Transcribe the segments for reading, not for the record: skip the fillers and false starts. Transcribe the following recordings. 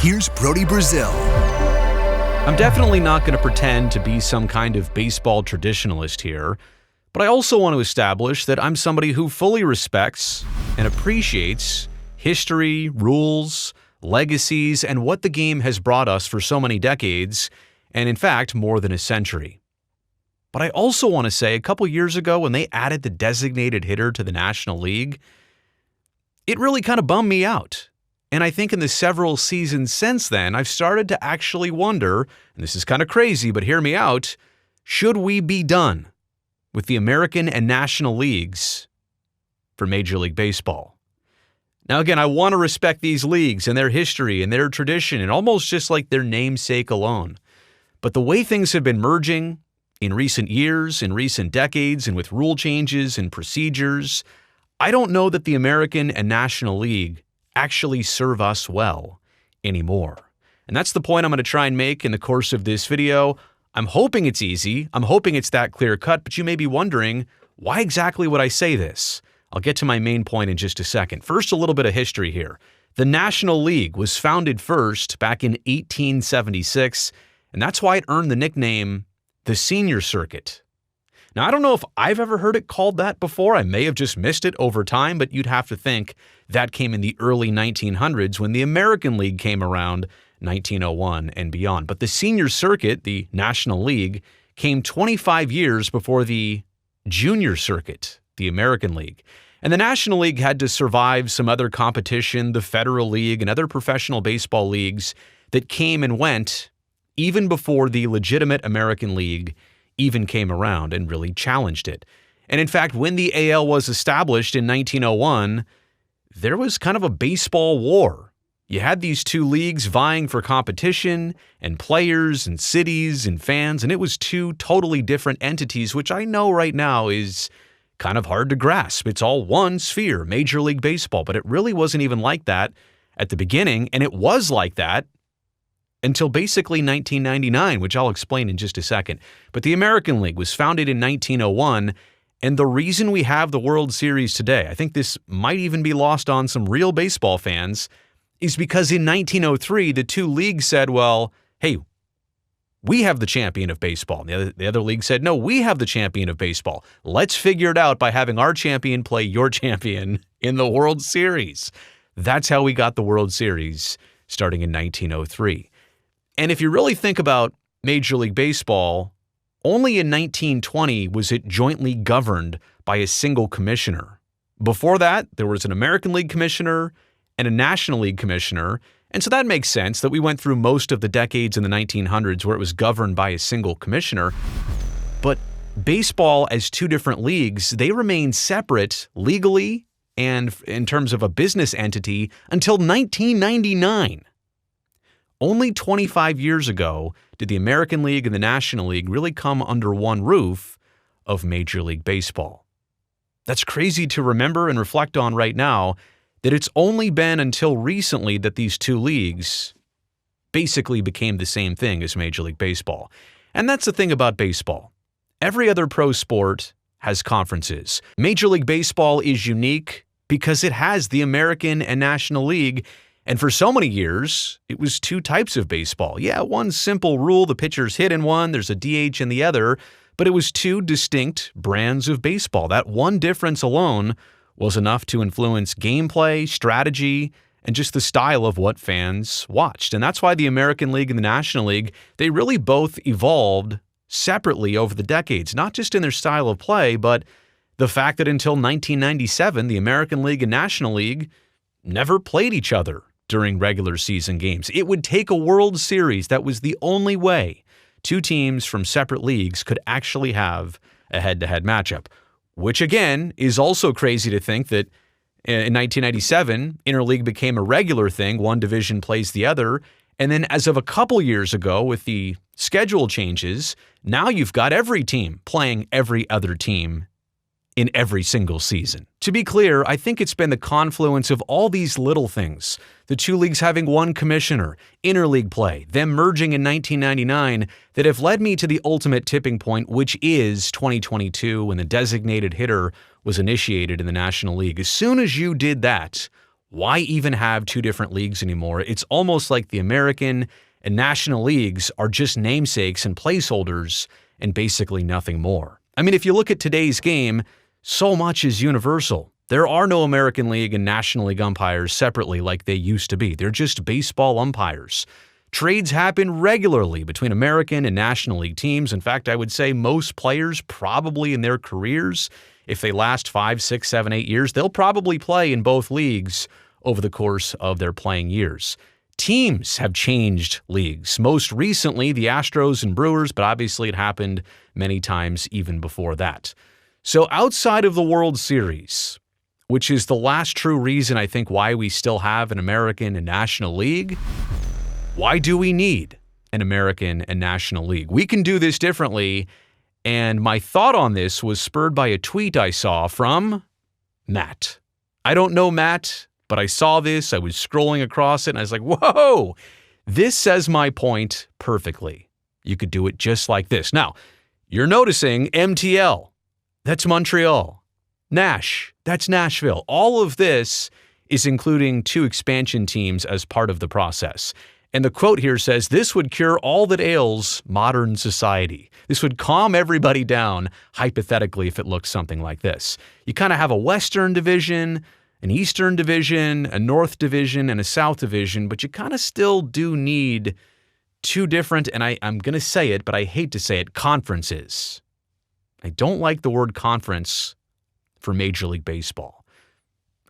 here's Brody Brazil. I'm definitely not going to pretend to be some kind of baseball traditionalist here, but I also want to establish that I'm somebody who fully respects and appreciates history, rules, legacies, and what the game has brought us for so many decades, and in fact, more than a century. But I also want to say a couple years ago when they added the designated hitter to the National League, it really kind of bummed me out. And I think in the several seasons since then, I've started to actually wonder, and this is kind of crazy, but hear me out, should we be done with the American and National Leagues for Major League Baseball? Now, again, I want to respect these leagues and their history and their tradition and almost just like their namesake alone. But the way things have been merging in recent years, in recent decades, and with rule changes and procedures, I don't know that the American and National League actually serve us well anymore. And that's the point I'm going to try and make in the course of this video. I'm hoping it's easy. I'm hoping it's that clear cut, but you may be wondering, why exactly would I say this? I'll get to my main point in just a second. First, a little bit of history here. The National League was founded first back in 1876, and that's why it earned the nickname the Senior Circuit. Now, I don't know if I've ever heard it called that before. I may have just missed it over time, but you'd have to think that came in the early 1900s when the American League came around, 1901 and beyond. But the Senior Circuit, the National League, came 25 years before the Junior Circuit, the American League. And the National League had to survive some other competition, the Federal League and other professional baseball leagues that came and went even before the legitimate American League even came around and really challenged it. And in fact, when the AL was established in 1901, there was kind of a baseball war. You had these two leagues vying for competition and players and cities and fans, and it was two totally different entities, which I know right now is kind of hard to grasp. It's all one sphere, Major League Baseball, but it really wasn't even like that at the beginning, and it was like that until basically 1999, which I'll explain in just a second. But the American League was founded in 1901, and the reason we have the World Series today, I think this might even be lost on some real baseball fans, is because in 1903, the two leagues said, well, hey, we have the champion of baseball. The other league said, no, we have the champion of baseball. Let's figure it out by having our champion play your champion in the World Series. That's how we got the World Series starting in 1903. And if you really think about Major League Baseball, only in 1920 was it jointly governed by a single commissioner. Before that, there was an American League commissioner and a National League commissioner, and so that makes sense that we went through most of the decades in the 1900s where it was governed by a single commissioner. But baseball as two different leagues, they remained separate legally and in terms of a business entity until 1999. Only 25 years ago did the American League and the National League really come under one roof of Major League Baseball. That's crazy to remember and reflect on right now, that it's only been until recently that these two leagues basically became the same thing as Major League Baseball. And that's the thing about baseball. Every other pro sport has conferences. Major League Baseball is unique because it has the American and National League. And for so many years, it was two types of baseball. Yeah, one simple rule, the pitchers hit in one, there's a DH in the other, but it was two distinct brands of baseball. That one difference alone was enough to influence gameplay, strategy, and just the style of what fans watched. And that's why the American League and the National League, they really both evolved separately over the decades, not just in their style of play, but the fact that until 1997, the American League and National League never played each other during regular season games. It would take a World Series. That was the only way two teams from separate leagues could actually have a head-to-head matchup, which again is also crazy to think that in 1997, interleague became a regular thing. One division plays the other. And then as of a couple years ago with the schedule changes, now you've got every team playing every other team in every single season. To be clear, I think it's been the confluence of all these little things. The two leagues having one commissioner, interleague play, them merging in 1999, that have led me to the ultimate tipping point, which is 2022 when the designated hitter was initiated in the National League. As soon as you did that, Why even have two different leagues anymore? It's almost like the American and National Leagues are just namesakes and placeholders and basically nothing more. I mean, if you look at today's game, so much is universal. There are no American League and National League umpires separately like they used to be. They're just baseball umpires. Trades happen regularly between American and National League teams. In fact, I would say most players probably in their careers, if they last 5, 6, 7, 8 years, they'll probably play in both leagues over the course of their playing years. Teams have changed leagues. Most recently, the Astros and Brewers, but obviously it happened many times even before that. So outside of the World Series, which is the last true reason I think why we still have an American and National League, why do we need an American and National League? We can do this differently, and my thought on this was spurred by a tweet I saw from Matt. I don't know Matt, but I saw this, I was scrolling across it, and I was like, whoa, this says my point perfectly. You could do it just like this. Now, you're noticing MTL, that's Montreal. Nash, that's Nashville. All of this is including 2 expansion teams as part of the process. And the quote here says, this would cure all that ails modern society. This would calm everybody down, hypothetically, if it looks something like this. You kind of have a Western division, an Eastern division, a North division, and a South division, but you kind of still do need 2 different, and I'm going to say it, but I hate to say it, conferences. I don't like the word conference for Major League Baseball.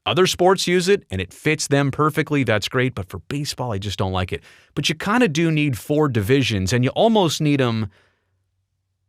Other sports use it, and it fits them perfectly. That's great, but for baseball, I just don't like it. But you kind of do need 4 divisions, and you almost need them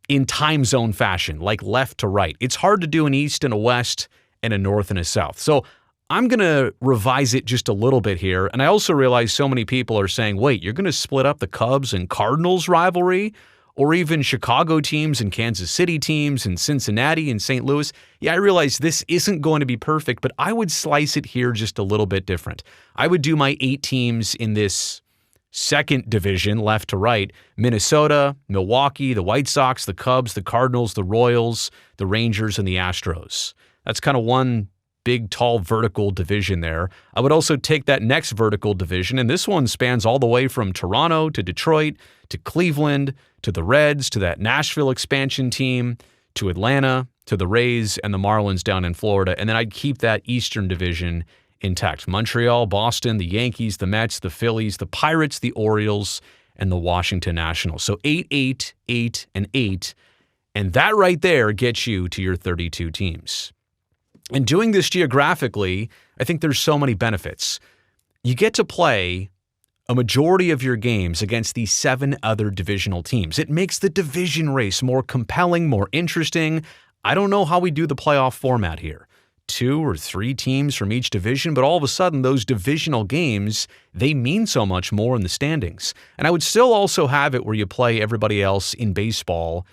in time zone fashion, like left to right. It's hard to do an East and a West and a North and a South. So I'm going to revise it just a little bit here, and I also realize so many people are saying, wait, you're going to split up the Cubs and Cardinals rivalry? Or even Chicago teams and Kansas City teams and Cincinnati and St. Louis. Yeah, I realize this isn't going to be perfect, but I would slice it here just a little bit different. I would do my 8 teams in this second division, left to right: Minnesota, Milwaukee, the White Sox, the Cubs, the Cardinals, the Royals, the Rangers, and the Astros. That's kind of one big, tall, vertical division there. I would also take that next vertical division, and this one spans all the way from Toronto to Detroit to Cleveland to the Reds to that Nashville expansion team to Atlanta to the Rays and the Marlins down in Florida, and then I'd keep that Eastern division intact. Montreal, Boston, the Yankees, the Mets, the Phillies, the Pirates, the Orioles, and the Washington Nationals. So 8, 8, 8, and 8, and that right there gets you to your 32 teams. And doing this geographically, I think there's so many benefits. You get to play a majority of your games against the 7 other divisional teams. It makes the division race more compelling, more interesting. I don't know how we do the playoff format here. 2 or 3 teams from each division, but all of a sudden those divisional games, they mean so much more in the standings. And I would still also have it where you play everybody else in baseball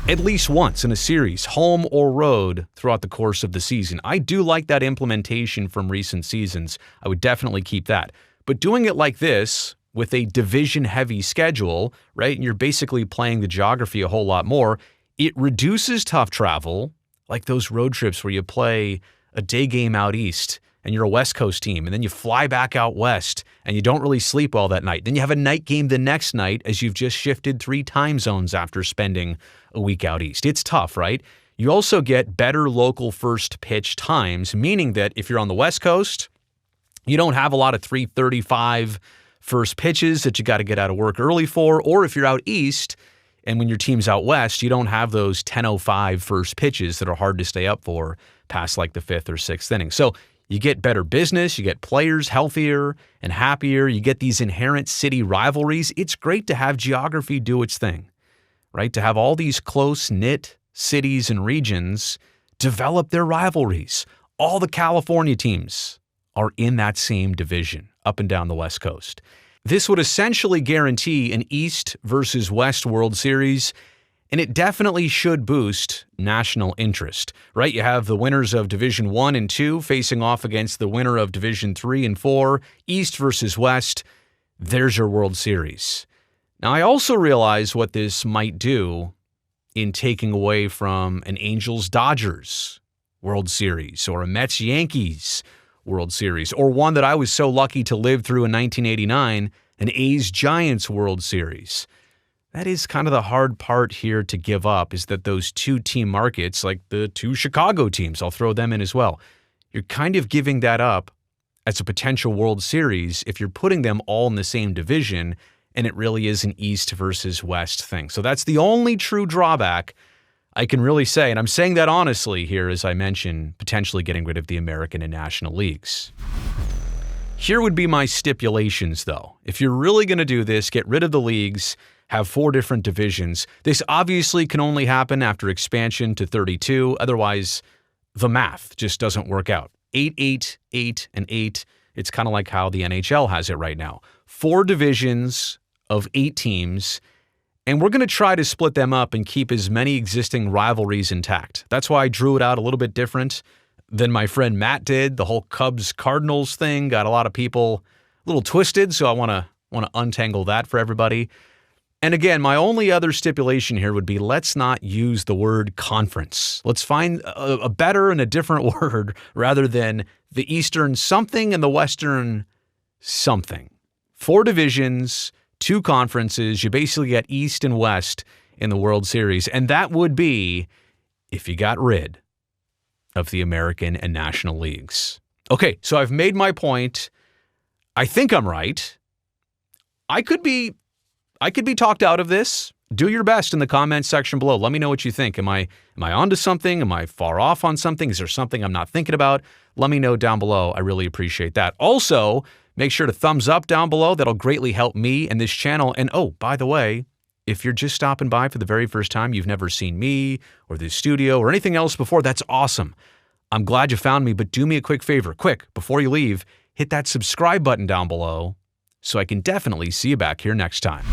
at least once in a series, home or road, throughout the course of the season. I do like that implementation from recent seasons. I would definitely keep that. But doing it like this, with a division-heavy schedule, right, and you're basically playing the geography a whole lot more, it reduces tough travel, like those road trips where you play a day game out east and you're a West Coast team, and then you fly back out west and you don't really sleep well that night. Then you have a night game the next night as you've just shifted 3 time zones after spending a week out east. It's tough, right? You also get better local first pitch times, meaning that if you're on the West Coast, you don't have a lot of 3:35 first pitches that you got to get out of work early for, or if you're out east, and when your team's out west, you don't have those 10:05 first pitches that are hard to stay up for past like the 5th or 6th inning. So you get better business, you get players healthier and happier, you get these inherent city rivalries. It's great to have geography do its thing, right? To have all these close-knit cities and regions develop their rivalries. All the California teams are in that same division up and down the West Coast. This would essentially guarantee an East versus West World Series, and it definitely should boost national interest, right? You have the winners of Division 1 and 2 facing off against the winner of Division 3 and 4, East versus West. There's your World Series. Now, I also realize what this might do in taking away from an Angels-Dodgers World Series or a Mets-Yankees World Series, or one that I was so lucky to live through in 1989, an A's-Giants World Series. That is kind of the hard part here to give up, is that those two team markets, like the two Chicago teams, I'll throw them in as well, you're kind of giving that up as a potential World Series if you're putting them all in the same division, and it really is an East versus West thing. So that's the only true drawback I can really say, and I'm saying that honestly here, as I mentioned, potentially getting rid of the American and National Leagues. Here would be my stipulations, though. If you're really going to do this, get rid of the leagues, have 4 different divisions. This obviously can only happen after expansion to 32. Otherwise, the math just doesn't work out. 8, 8, 8, and 8. It's kind of like how the NHL has it right now. 4 divisions of 8 teams, and we're going to try to split them up and keep as many existing rivalries intact. That's why I drew it out a little bit different than my friend Matt did. The whole Cubs-Cardinals thing got a lot of people a little twisted, so I want to untangle that for everybody. And again, my only other stipulation here would be, let's not use the word conference. Let's find a better and a different word rather than the Eastern something and the Western something. 4 divisions, 2 conferences. You basically get East and West in the World Series. And that would be if you got rid of the American and National Leagues. Okay, so I've made my point. I think I'm right. I could be talked out of this. Do your best in the comments section below. Let me know what you think. Am I onto something? Am I far off on something? Is there something I'm not thinking about? Let me know down below. I really appreciate that. Also, make sure to thumbs up down below. That'll greatly help me and this channel. And oh, by the way, if you're just stopping by for the very first time, you've never seen me or the studio or anything else before, that's awesome. I'm glad you found me, but do me a quick favor. Quick, before you leave, hit that subscribe button down below so I can definitely see you back here next time.